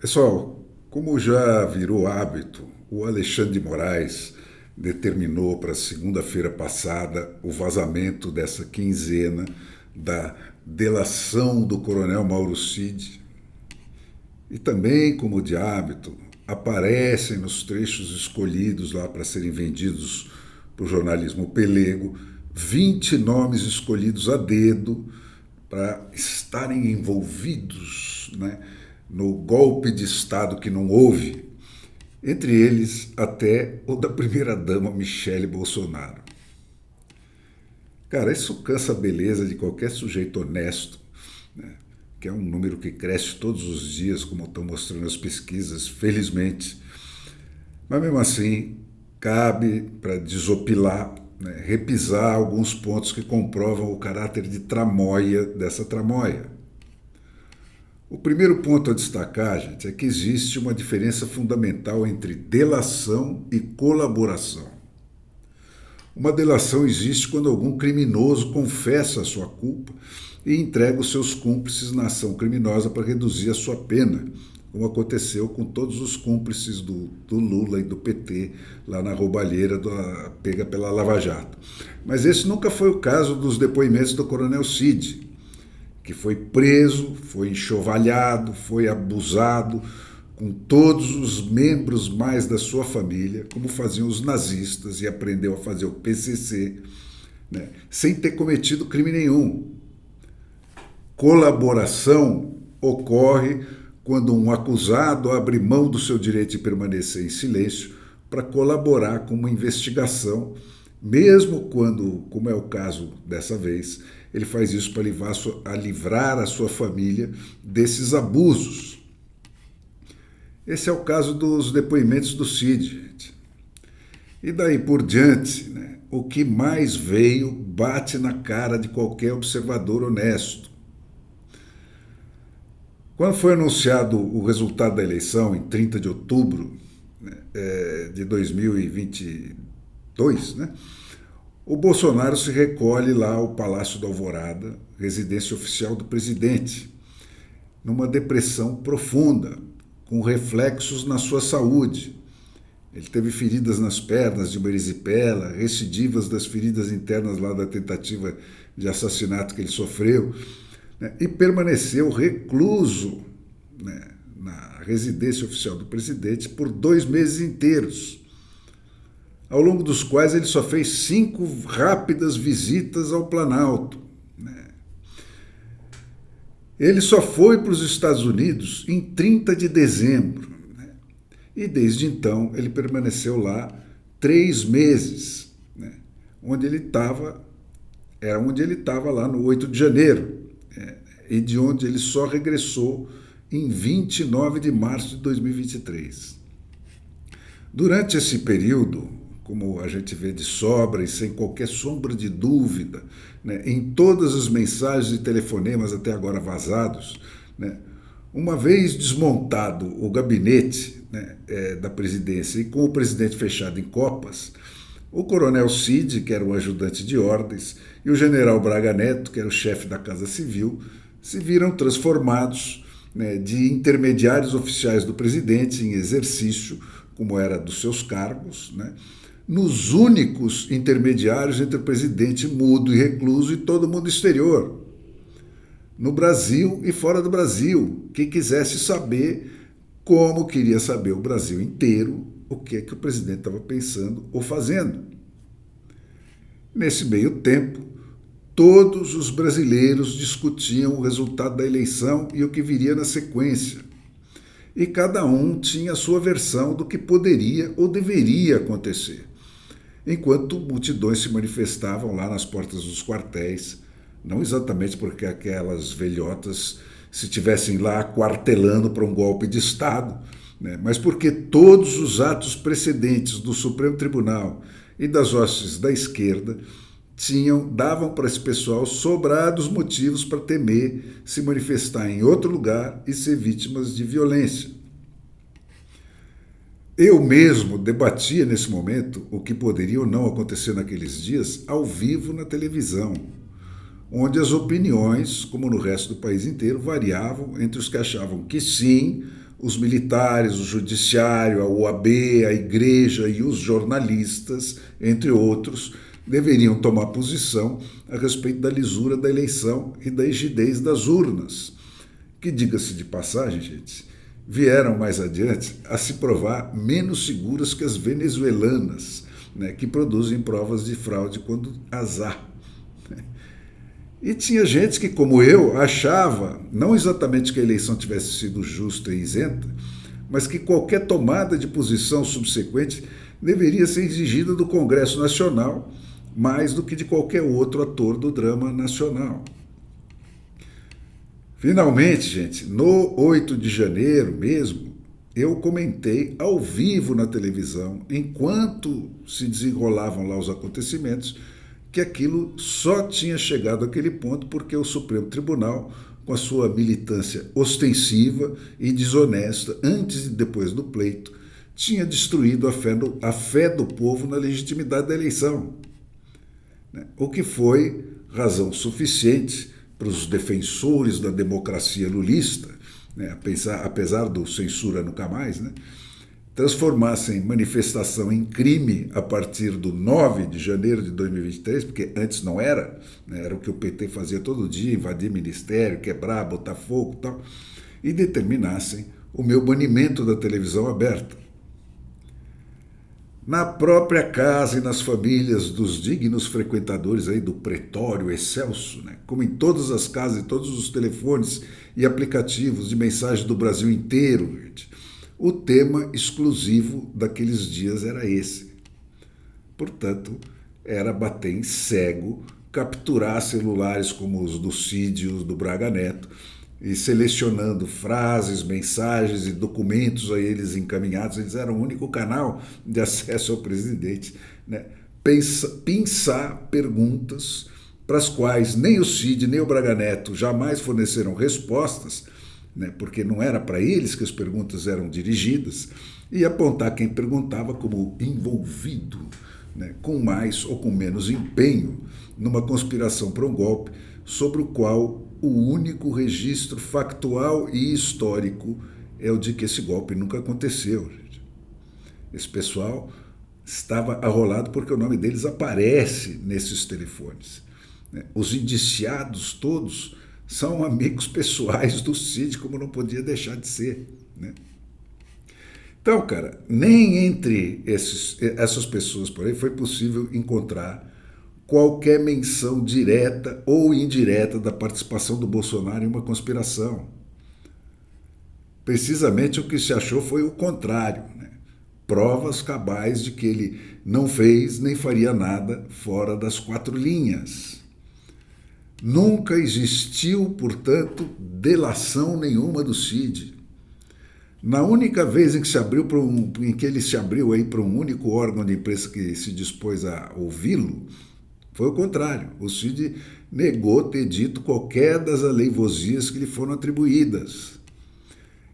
Pessoal, como já virou hábito, o Alexandre de Moraes determinou para segunda-feira passada o vazamento dessa quinzena da delação do coronel Mauro Cid. E também, como de hábito, aparecem nos trechos escolhidos lá para serem vendidos para o jornalismo pelego 20 nomes escolhidos a dedo para estarem envolvidos, né, no golpe de Estado que não houve, entre eles até o da primeira-dama Michele Bolsonaro. Cara, isso cansa a beleza de qualquer sujeito honesto, né, que é um número que cresce todos os dias, como estão mostrando as pesquisas, felizmente. Mas mesmo assim, cabe para desopilar, né, repisar alguns pontos que comprovam o caráter de tramóia dessa tramóia. O primeiro ponto a destacar, gente, é que existe uma diferença fundamental entre delação e colaboração. Uma delação existe quando algum criminoso confessa a sua culpa e entrega os seus cúmplices na ação criminosa para reduzir a sua pena, como aconteceu com todos os cúmplices do Lula e do PT lá na roubalheira pega pela Lava Jato. Mas esse nunca foi o caso dos depoimentos do Coronel Cid, que foi preso, foi enxovalhado, foi abusado com todos os membros mais da sua família, como faziam os nazistas, e aprendeu a fazer o PCC, né, sem ter cometido crime nenhum. Colaboração ocorre quando um acusado abre mão do seu direito de permanecer em silêncio para colaborar com uma investigação, mesmo quando, como é o caso dessa vez, ele faz isso para livrar a sua família desses abusos. Esse é o caso dos depoimentos do Cid, gente. E daí por diante, né, o que mais veio bate na cara de qualquer observador honesto. Quando foi anunciado o resultado da eleição, em 30 de outubro, né, de 2022, né, o Bolsonaro se recolhe lá ao Palácio da Alvorada, residência oficial do presidente, numa depressão profunda, com reflexos na sua saúde. Ele teve feridas nas pernas de uma erisipela, recidivas das feridas internas lá da tentativa de assassinato que ele sofreu, né, e permaneceu recluso, né, na residência oficial do presidente por 2 meses inteiros, ao longo dos quais ele só fez 5 rápidas visitas ao Planalto. Né. Ele só foi para os Estados Unidos em 30 de dezembro. Né, e desde então ele permaneceu lá 3 meses, né, onde ele estava, era onde ele estava lá no 8 de janeiro, e de onde ele só regressou em 29 de março de 2023. Durante esse período, como a gente vê de sobra e sem qualquer sombra de dúvida, né, em todas as mensagens e telefonemas até agora vazados, né, uma vez desmontado o gabinete, né, da presidência e com o presidente fechado em copas, o coronel Cid, que era o ajudante de ordens, e o general Braga Neto, que era o chefe da Casa Civil, se viram transformados, né, de intermediários oficiais do presidente em exercício, como era dos seus cargos, né, nos únicos intermediários entre o presidente mudo e recluso e todo mundo exterior, no Brasil e fora do Brasil, que quisesse saber, como queria saber o Brasil inteiro, o que é que o presidente estava pensando ou fazendo. Nesse meio tempo, todos os brasileiros discutiam o resultado da eleição e o que viria na sequência. E cada um tinha a sua versão do que poderia ou deveria acontecer, enquanto multidões se manifestavam lá nas portas dos quartéis, não exatamente porque aquelas velhotas se estivessem lá quartelando para um golpe de Estado, né, mas porque todos os atos precedentes do Supremo Tribunal e das hostes da esquerda davam para esse pessoal sobrados motivos para temer se manifestar em outro lugar e ser vítimas de violência. Eu mesmo debatia nesse momento o que poderia ou não acontecer naqueles dias ao vivo na televisão, onde as opiniões, como no resto do país inteiro, variavam entre os que achavam que sim, os militares, o judiciário, a OAB, a igreja e os jornalistas, entre outros, deveriam tomar posição a respeito da lisura da eleição e da rigidez das urnas, que, diga-se de passagem, gente, vieram mais adiante a se provar menos seguras que as venezuelanas, né, que produzem provas de fraude quando azar. E tinha gente que, como eu, achava, não exatamente que a eleição tivesse sido justa e isenta, mas que qualquer tomada de posição subsequente deveria ser exigida do Congresso Nacional, mais do que de qualquer outro ator do drama nacional. Finalmente, gente, no 8 de janeiro mesmo, eu comentei ao vivo na televisão, enquanto se desenrolavam lá os acontecimentos, que aquilo só tinha chegado àquele ponto porque o Supremo Tribunal, com a sua militância ostensiva e desonesta antes e depois do pleito, tinha destruído a fé do povo na legitimidade da eleição, o que foi razão suficiente para os defensores da democracia lulista, apesar do censura nunca mais, transformassem manifestação em crime a partir do 9 de janeiro de 2023, porque antes não era, era o que o PT fazia todo dia, invadir ministério, quebrar, botar fogo e tal, e determinassem o meu banimento da televisão aberta. Na própria casa e nas famílias dos dignos frequentadores aí do Pretório Excelso, como em todas as casas e todos os telefones e aplicativos de mensagem do Brasil inteiro, gente, o tema exclusivo daqueles dias era esse. Portanto, era bater em cego, capturar celulares como os do Cid e os do Braga Neto, e selecionando frases, mensagens e documentos a eles encaminhados. Eles eram o único canal de acesso ao presidente. Pensar perguntas para as quais nem o Cid nem o Braga Neto jamais forneceram respostas, porque não era para eles que as perguntas eram dirigidas, e apontar quem perguntava como envolvido, com mais ou com menos empenho, numa conspiração para um golpe, sobre o qual o único registro factual e histórico é o de que esse golpe nunca aconteceu. Gente. Esse pessoal estava arrolado porque o nome deles aparece nesses telefones. Os indiciados todos são amigos pessoais do Cid, como não podia deixar de ser. Então, cara, nem entre essas pessoas por aí foi possível encontrar qualquer menção direta ou indireta da participação do Bolsonaro em uma conspiração. Precisamente o que se achou foi o contrário, provas cabais de que ele não fez nem faria nada fora das quatro linhas. Nunca existiu, portanto, delação nenhuma do Cid. Na única vez em que ele se abriu aí para um único órgão de imprensa que se dispôs a ouvi-lo, foi o contrário. O Cid negou ter dito qualquer das aleivosias que lhe foram atribuídas.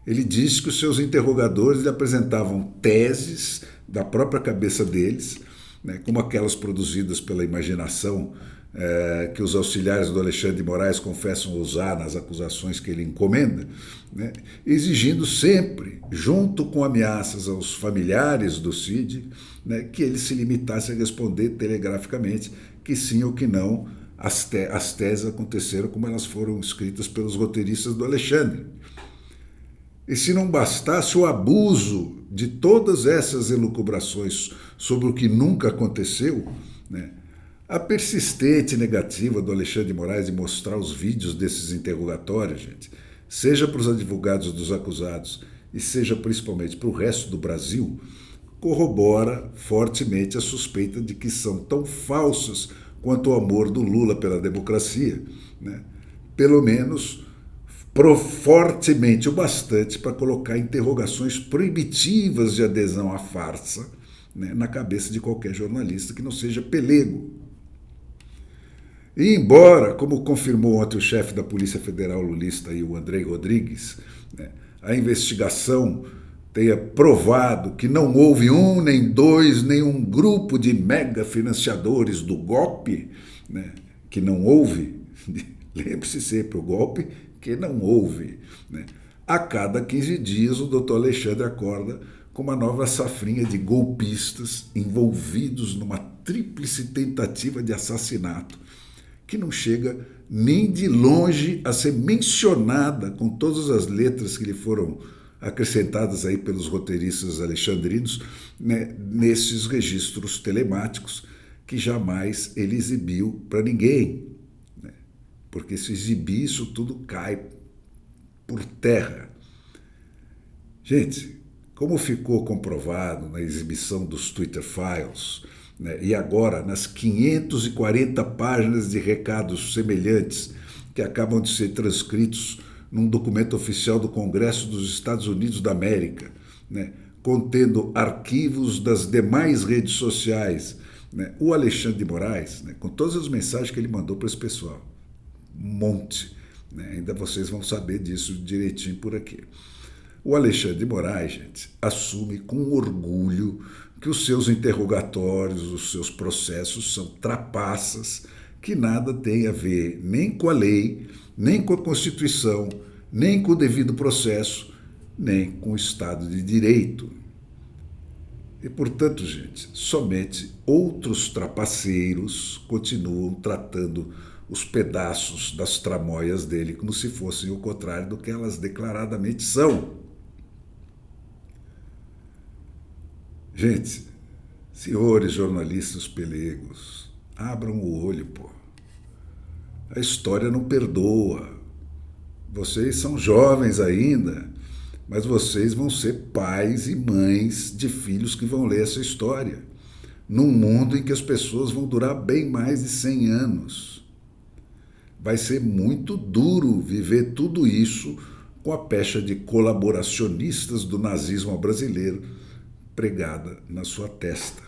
Ele disse que os seus interrogadores lhe apresentavam teses da própria cabeça deles, como aquelas produzidas pela imaginação, que os auxiliares do Alexandre de Moraes confessam usar nas acusações que ele encomenda, exigindo sempre, junto com ameaças aos familiares do Cid, que ele se limitasse a responder telegraficamente que sim ou que não as teses aconteceram como elas foram escritas pelos roteiristas do Alexandre. E se não bastasse o abuso de todas essas elucubrações sobre o que nunca aconteceu, a persistente negativa do Alexandre de Moraes de mostrar os vídeos desses interrogatórios, gente, seja para os advogados dos acusados e seja principalmente para o resto do Brasil, corrobora fortemente a suspeita de que são tão falsas quanto o amor do Lula pela democracia, pelo menos fortemente o bastante para colocar interrogações proibitivas de adesão à farsa na cabeça de qualquer jornalista que não seja pelego. E embora, como confirmou ontem o chefe da Polícia Federal lulista, o Andrei Rodrigues, a investigação tenha provado que não houve um, nem dois, nem um grupo de mega financiadores do golpe, que não houve, lembre-se sempre, o golpe que não houve, A cada 15 dias, o doutor Alexandre acorda com uma nova safrinha de golpistas envolvidos numa tríplice tentativa de assassinato, que não chega nem de longe a ser mencionada com todas as letras que lhe foram acrescentadas aí pelos roteiristas alexandrinos, né, nesses registros telemáticos que jamais ele exibiu para ninguém, né, porque se exibir isso tudo cai por terra. Gente, como ficou comprovado na exibição dos Twitter Files, né, e agora nas 540 páginas de recados semelhantes que acabam de ser transcritos num documento oficial do Congresso dos Estados Unidos da América, né, contendo arquivos das demais redes sociais, né, o Alexandre de Moraes, né, com todas as mensagens que ele mandou para esse pessoal, um monte, né, ainda vocês vão saber disso direitinho por aqui. O Alexandre de Moraes, gente, assume com orgulho que os seus interrogatórios, os seus processos são trapaças que nada têm a ver nem com a lei, nem com a Constituição, nem com o devido processo, nem com o Estado de Direito. E, portanto, gente, somente outros trapaceiros continuam tratando os pedaços das tramóias dele como se fossem o contrário do que elas declaradamente são. Gente, senhores jornalistas pelegos, abram o olho, pô. A história não perdoa. Vocês são jovens ainda, mas vocês vão ser pais e mães de filhos que vão ler essa história, num mundo em que as pessoas vão durar bem mais de 100 anos. Vai ser muito duro viver tudo isso com a pecha de colaboracionistas do nazismo brasileiro pregada na sua testa.